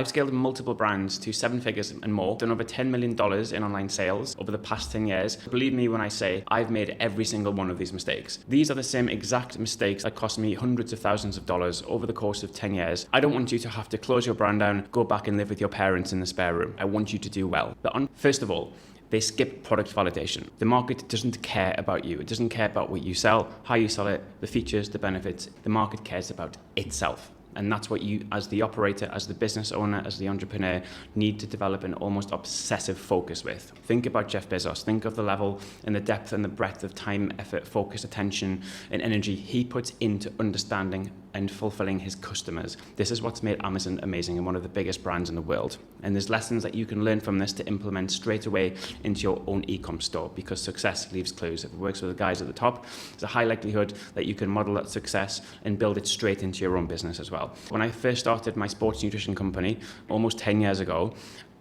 I've scaled multiple brands to 7 figures and more, done over $10 million in online sales over the past 10 years. Believe me when I say I've made every single one of these mistakes. These are the same exact mistakes that cost me hundreds of thousands of dollars over the course of 10 years. I don't want you to have to close your brand down, go back and live with your parents in the spare room. I want you to do well. First of all, they skip product validation. The market doesn't care about you. It doesn't care about what you sell, how you sell it, the features, the benefits. The market cares about itself. And that's what you, as the operator, as the business owner, as the entrepreneur, need to develop an almost obsessive focus with. Think about Jeff Bezos. Think of the level and the depth and the breadth of time, effort, focus, attention, and energy he puts into understanding and fulfilling his customers. This is what's made Amazon amazing and one of the biggest brands in the world. And there's lessons that you can learn from this to implement straight away into your own e-com store, because success leaves clues. If it works with the guys at the top, there's a high likelihood that you can model that success and build it straight into your own business as well. When I first started my sports nutrition company almost 10 years ago,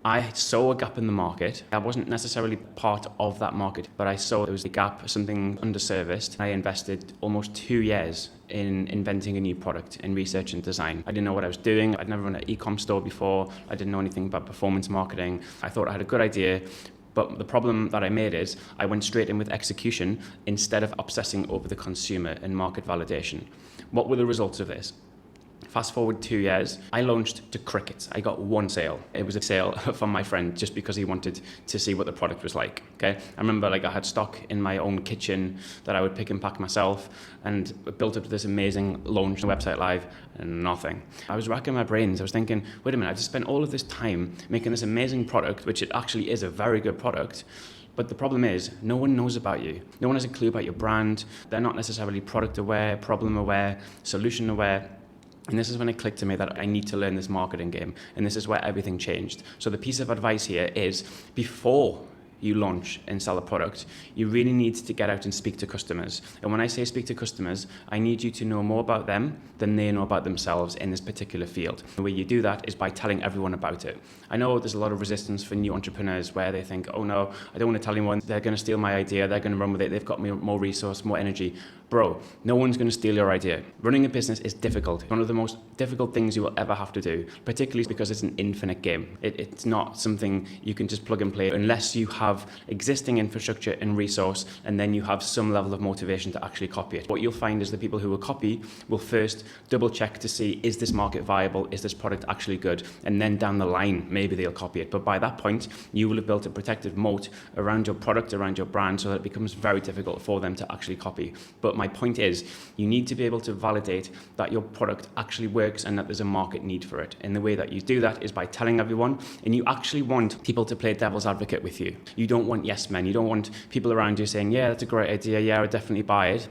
I saw a gap in the market. I wasn't necessarily part of that market, but I saw there was a gap, something underserviced. I invested almost 2 years in inventing a new product in research and design. I didn't know what I was doing. I'd never run an e-com store before. I didn't know anything about performance marketing. I thought I had a good idea, but the problem that I made is I went straight in with execution instead of obsessing over the consumer and market validation. What were the results of this? Fast forward 2 years, I launched to crickets. I got one sale. It was a sale from my friend just because he wanted to see what the product was like, okay? I remember I had stock in my own kitchen that I would pick and pack myself, and built up this amazing launch, website live, and nothing. I was racking my brains. I was thinking, wait a minute, I just spent all of this time making this amazing product, which it actually is a very good product. But the problem is, no one knows about you. No one has a clue about your brand. They're not necessarily product aware, problem aware, solution aware. And this is when it clicked to me that I need to learn this marketing game. And this is where everything changed. So the piece of advice here is, before you launch and sell a product, you really need to get out and speak to customers. And when I say speak to customers, I need you to know more about them than they know about themselves in this particular field. The way you do that is by telling everyone about it. I know there's a lot of resistance for new entrepreneurs where they think, oh no, I don't want to tell anyone, they're going to steal my idea, they're going to run with it, they've got more resource, more energy. Bro, no one's going to steal your idea. Running a business is difficult. One of the most difficult things you will ever have to do, particularly because it's an infinite game. It's not something you can just plug and play unless you have existing infrastructure and resource, and then you have some level of motivation to actually copy it. What you'll find is the people who will copy will first double check to see, is this market viable? Is this product actually good? And then down the line, maybe they'll copy it. But by that point, you will have built a protective moat around your product, around your brand, so that it becomes very difficult for them to actually copy. But my point is, you need to be able to validate that your product actually works and that there's a market need for it. And the way that you do that is by telling everyone, and you actually want people to play devil's advocate with you. You don't want yes men. You don't want people around you saying, yeah, that's a great idea. Yeah, I would definitely buy it.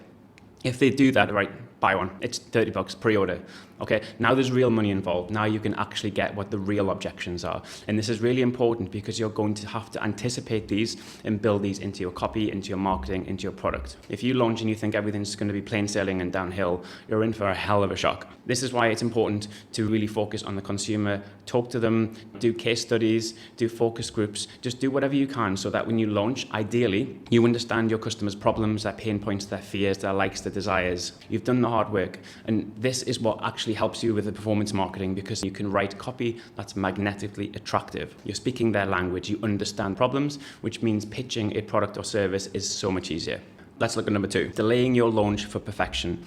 If they do that, right, buy one. It's $30 pre-order. Okay, now there's real money involved. Now you can actually get what the real objections are. And this is really important because you're going to have to anticipate these and build these into your copy, into your marketing, into your product. If you launch and you think everything's going to be plain sailing and downhill, you're in for a hell of a shock. This is why it's important to really focus on the consumer, talk to them, do case studies, do focus groups, just do whatever you can so that when you launch, ideally, you understand your customers' problems, their pain points, their fears, their likes, their desires. You've done the hard work. And this is what actually helps you with the performance marketing, because you can write copy that's magnetically attractive. You're speaking their language, you understand problems, which means pitching a product or service is so much easier. Let's look at number 2, delaying your launch for perfection.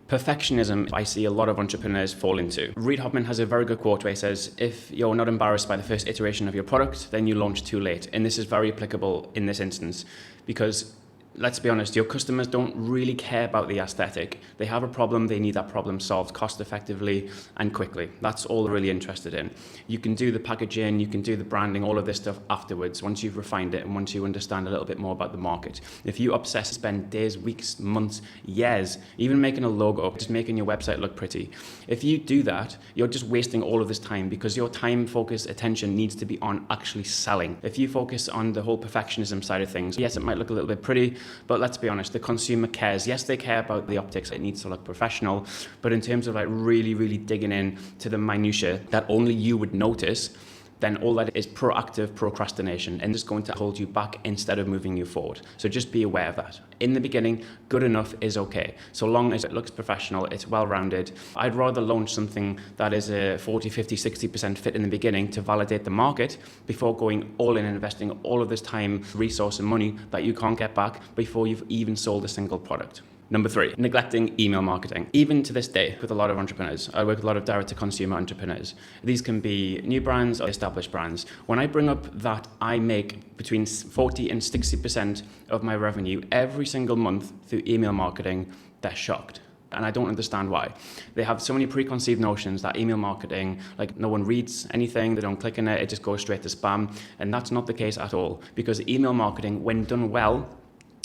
Perfectionism, I see a lot of entrepreneurs fall into. Reid Hoffman has a very good quote where he says, if you're not embarrassed by the first iteration of your product, then you launch too late. And this is very applicable in this instance, because let's be honest, your customers don't really care about the aesthetic. They have a problem, they need that problem solved cost effectively and quickly. That's all they're really interested in. You can do the packaging, you can do the branding, all of this stuff afterwards, once you've refined it and once you understand a little bit more about the market. If you obsess, spend days, weeks, months, years, even making a logo, just making your website look pretty. If you do that, you're just wasting all of this time, because your time, focus, attention needs to be on actually selling. If you focus on the whole perfectionism side of things, yes, it might look a little bit pretty, but let's be honest, the consumer cares. Yes, they care about the optics. It needs to look professional. But in terms of really, really digging in to the minutiae that only you would notice, then all that is proactive procrastination and just going to hold you back instead of moving you forward. So just be aware of that. In the beginning, good enough is okay. So long as it looks professional, it's well-rounded. I'd rather launch something that is a 40, 50, 60% fit in the beginning to validate the market before going all in and investing all of this time, resource and money that you can't get back before you've even sold a single product. Number 3, neglecting email marketing. Even to this day, with a lot of entrepreneurs, I work with a lot of direct-to-consumer entrepreneurs. These can be new brands or established brands. When I bring up that I make between 40 and 60% of my revenue every single month through email marketing, they're shocked. And I don't understand why. They have so many preconceived notions that email marketing, like no one reads anything, they don't click on it, it just goes straight to spam. And that's not the case at all, because email marketing, when done well,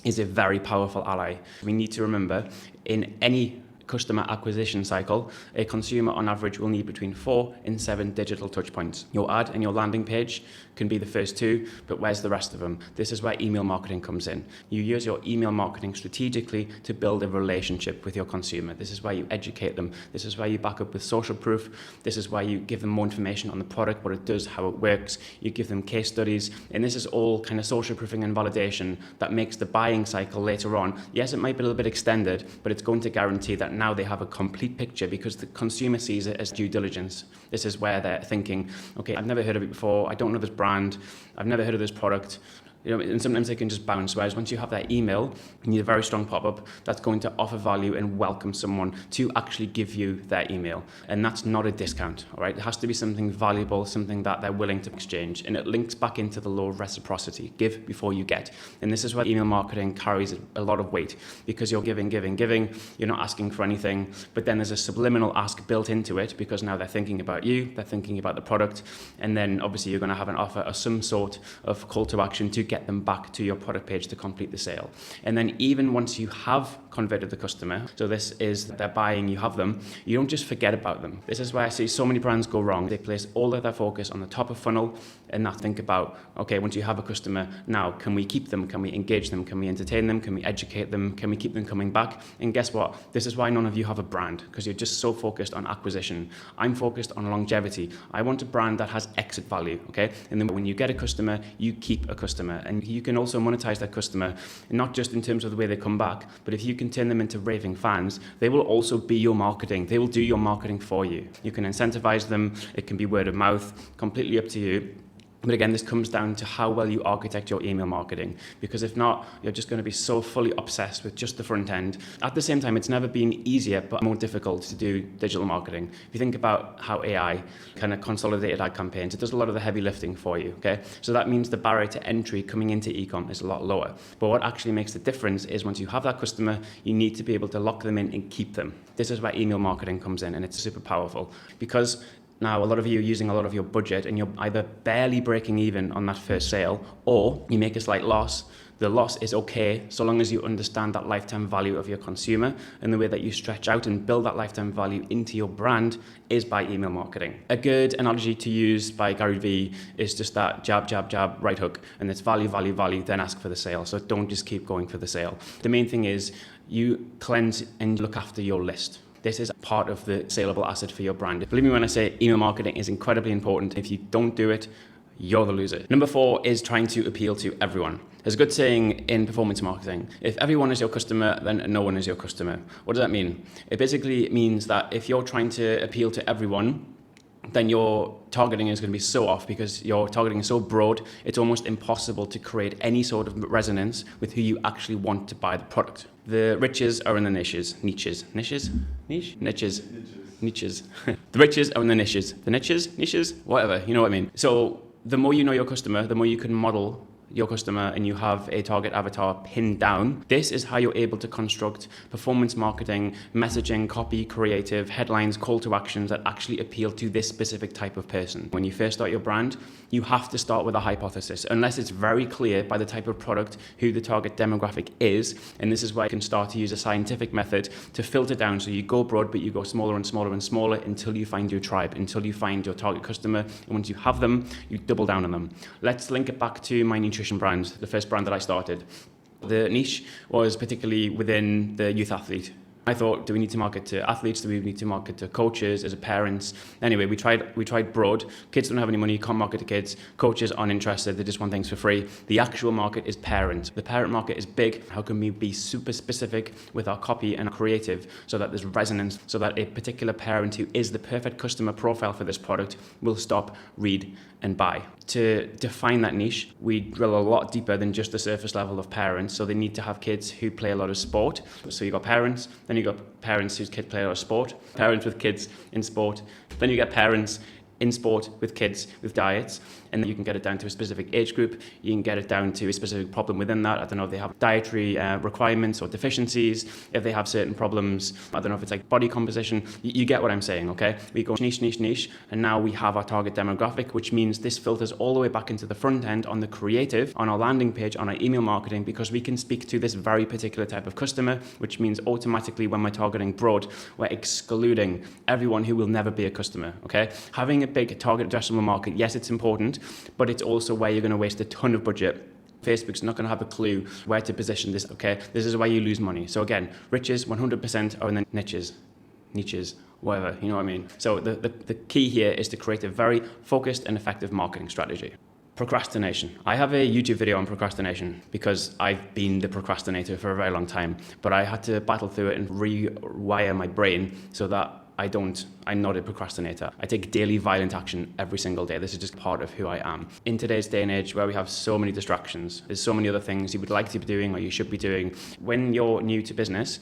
is a very powerful ally. We need to remember, in any customer acquisition cycle, a consumer on average will need between 4 and 7 digital touch points. Your ad and your landing page can be the first 2, but where's the rest of them? This is where email marketing comes in. You use your email marketing strategically to build a relationship with your consumer. This is where you educate them. This is where you back up with social proof. This is where you give them more information on the product, what it does, how it works. You give them case studies, and this is all kind of social proofing and validation that makes the buying cycle later on. Yes, it might be a little bit extended, but it's going to guarantee that now they have a complete picture because the consumer sees it as due diligence. This is where they're thinking, okay, I've never heard of it before, I don't know this brand, I've never heard of this product. You know, and sometimes they can just bounce. Whereas once you have that email, you need a very strong pop-up that's going to offer value and welcome someone to actually give you their email. And that's not a discount, all right? It has to be something valuable, something that they're willing to exchange. And it links back into the law of reciprocity. Give before you get. And this is where email marketing carries a lot of weight, because you're giving. You're not asking for anything. But then there's a subliminal ask built into it, because now they're thinking about you, they're thinking about the product. And then obviously you're going to have an offer or some sort of call to action to get them back to your product page to complete the sale. And then even once you have converted the customer, so this is they're buying, you have them, you don't just forget about them. This is where I see so many brands go wrong. They place all of their focus on the top of funnel and not think about, okay, once you have a customer, now can we keep them? Can we engage them? Can we entertain them? Can we educate them? Can we keep them coming back? And guess what? This is why none of you have a brand, because you're just so focused on acquisition. I'm focused on longevity. I want a brand that has exit value, okay? And then when you get a customer, you keep a customer, and you can also monetize that customer, and not just in terms of the way they come back, but if you can turn them into raving fans, they will also be your marketing. They will do your marketing for you. You can incentivize them. It can be word of mouth, completely up to you. But again, this comes down to how well you architect your email marketing, because if not, you're just going to be so fully obsessed with just the front end. At the same time, it's never been easier but more difficult to do digital marketing. If you think about how AI kind of consolidated ad campaigns, it does a lot of the heavy lifting for you, okay? So that means the barrier to entry coming into e-com is a lot lower. But what actually makes the difference is once you have that customer, you need to be able to lock them in and keep them. This is where email marketing comes in, and it's super powerful, because now, a lot of you are using a lot of your budget and you're either barely breaking even on that first sale, or you make a slight loss. The loss is okay, so long as you understand that lifetime value of your consumer, and the way that you stretch out and build that lifetime value into your brand is by email marketing. A good analogy to use by Gary Vee is just that jab, jab, jab, right hook, and it's value, value, value, then ask for the sale. So don't just keep going for the sale. The main thing is you cleanse and look after your list. This is part of the saleable asset for your brand. Believe me when I say email marketing is incredibly important. If you don't do it, you're the loser. Number 4 is trying to appeal to everyone. There's a good saying in performance marketing: if everyone is your customer, then no one is your customer. What does that mean? It basically means that if you're trying to appeal to everyone, then your targeting is going to be so off, because your targeting is so broad, it's almost impossible to create any sort of resonance with who you actually want to buy the product. The riches are in the niches. The riches are in the niches. The niches, whatever, you know what I mean. So the more you know your customer, the more you can model your customer and you have a target avatar pinned down. This is how you're able to construct performance marketing, messaging, copy, creative, headlines, call to actions that actually appeal to this specific type of person. When you first start your brand, you have to start with a hypothesis, unless it's very clear by the type of product who the target demographic is. And this is where you can start to use a scientific method to filter down. So you go broad, but you go smaller and smaller and smaller until you find your tribe, until you find your target customer. And once you have them, you double down on them. Let's link it back to my nutrition brand, the first brand that I started. The niche was particularly within the youth athlete. I thought, do we need to market to athletes? Do we need to market to coaches, as a parents? Anyway, we tried broad. Kids don't have any money, you can't market to kids. Coaches aren't interested, they just want things for free. The actual market is parent. The parent market is big. How can we be super specific with our copy and creative so that there's resonance, so that a particular parent who is the perfect customer profile for this product will stop, read, and buy? To define that niche, we drill a lot deeper than just the surface level of parents. So they need to have kids who play a lot of sport. So you got parents, then you got parents whose kids play a lot of sport, parents with kids in sport, then you get parents in sport with kids with diets, and then you can get it down to a specific age group. You can get it down to a specific problem within that. I don't know if they have dietary requirements or deficiencies, if they have certain problems. I don't know if it's like body composition. You get what I'm saying, okay? We go niche, and now we have our target demographic, which means this filters all the way back into the front end on the creative, on our landing page, on our email marketing, because we can speak to this very particular type of customer, which means automatically when we're targeting broad, we're excluding everyone who will never be a customer, okay? Having a big target addressable market, yes, it's important, but it's also where you're going to waste a ton of budget. Facebook's not going to have a clue where to position this, okay? This is why you lose money. So again, riches 100% are in the niches, whatever, you know what I mean? So the key here is to create a very focused and effective marketing strategy. Procrastination. I have a YouTube video on procrastination because I've been the procrastinator for a very long time, but I had to battle through it and rewire my brain so that I'm not a procrastinator. I take daily violent action every single day. This is just part of who I am. In today's day and age where we have so many distractions, there's so many other things you would like to be doing or you should be doing. When you're new to business,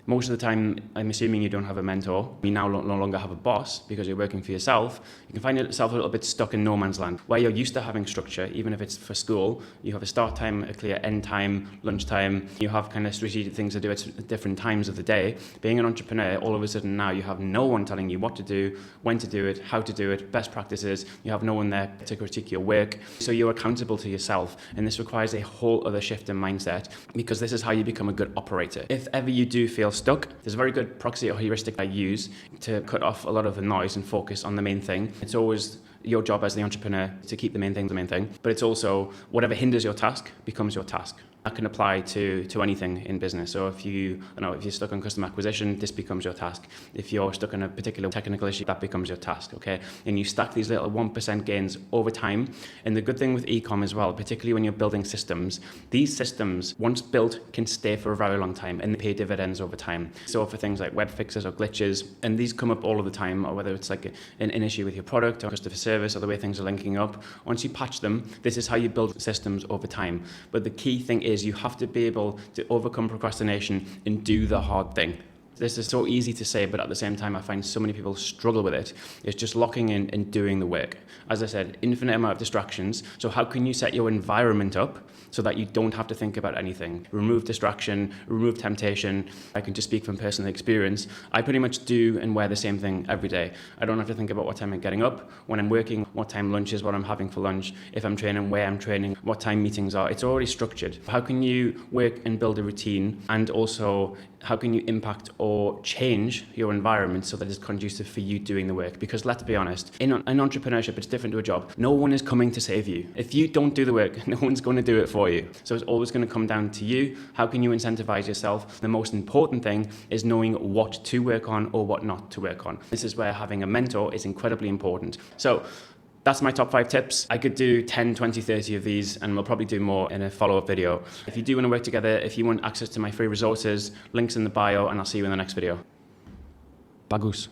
most of the time, I'm assuming you don't have a mentor. You now no longer have a boss because you're working for yourself. You can find yourself a little bit stuck in no man's land where you're used to having structure, even if it's for school. You have a start time, a clear end time, lunchtime. You have kind of strategic things to do at different times of the day. Being an entrepreneur, all of a sudden now you have no one telling you what to do, when to do it, how to do it, best practices. You have no one there to critique your work. So you're accountable to yourself. And this requires a whole other shift in mindset because this is how you become a good operator. If ever you do feel stuck, there's a very good proxy or heuristic I use to cut off a lot of the noise and focus on the main thing. It's always your job as the entrepreneur to keep the main thing, but it's also whatever hinders your task becomes your task. That can apply to anything in business. So if you're stuck on customer acquisition, this becomes your task. If you're stuck on a particular technical issue, that becomes your task, okay? And you stack these little 1% gains over time. And the good thing with e-com as well, particularly when you're building systems, these systems, once built, can stay for a very long time and they pay dividends over time. So for things like web fixes or glitches, and these come up all of the time, or whether it's like an issue with your product or customer service or the way things are linking up, once you patch them, this is how you build systems over time. But the key thing is you have to be able to overcome procrastination and do the hard thing. This is so easy to say, but at the same time, I find so many people struggle with it. It's just locking in and doing the work. As I said, infinite amount of distractions. So how can you set your environment up so that you don't have to think about anything? Remove distraction, remove temptation. I can just speak from personal experience. I pretty much do and wear the same thing every day. I don't have to think about what time I'm getting up, when I'm working, what time lunch is, what I'm having for lunch, if I'm training, where I'm training, what time meetings are. It's already structured. How can you work and build a routine, and also how can you impact or change your environment so that it's conducive for you doing the work? Because let's be honest, in entrepreneurship, it's different to a job. No one is coming to save you. If you don't do the work, no one's going to do it for you. So it's always going to come down to you. How can you incentivize yourself? The most important thing is knowing what to work on or what not to work on. This is where having a mentor is incredibly important. So that's my top 5 tips. I could do 10, 20, 30 of these, and we'll probably do more in a follow-up video. If you do want to work together, if you want access to my free resources, links in the bio, and I'll see you in the next video. Bagus.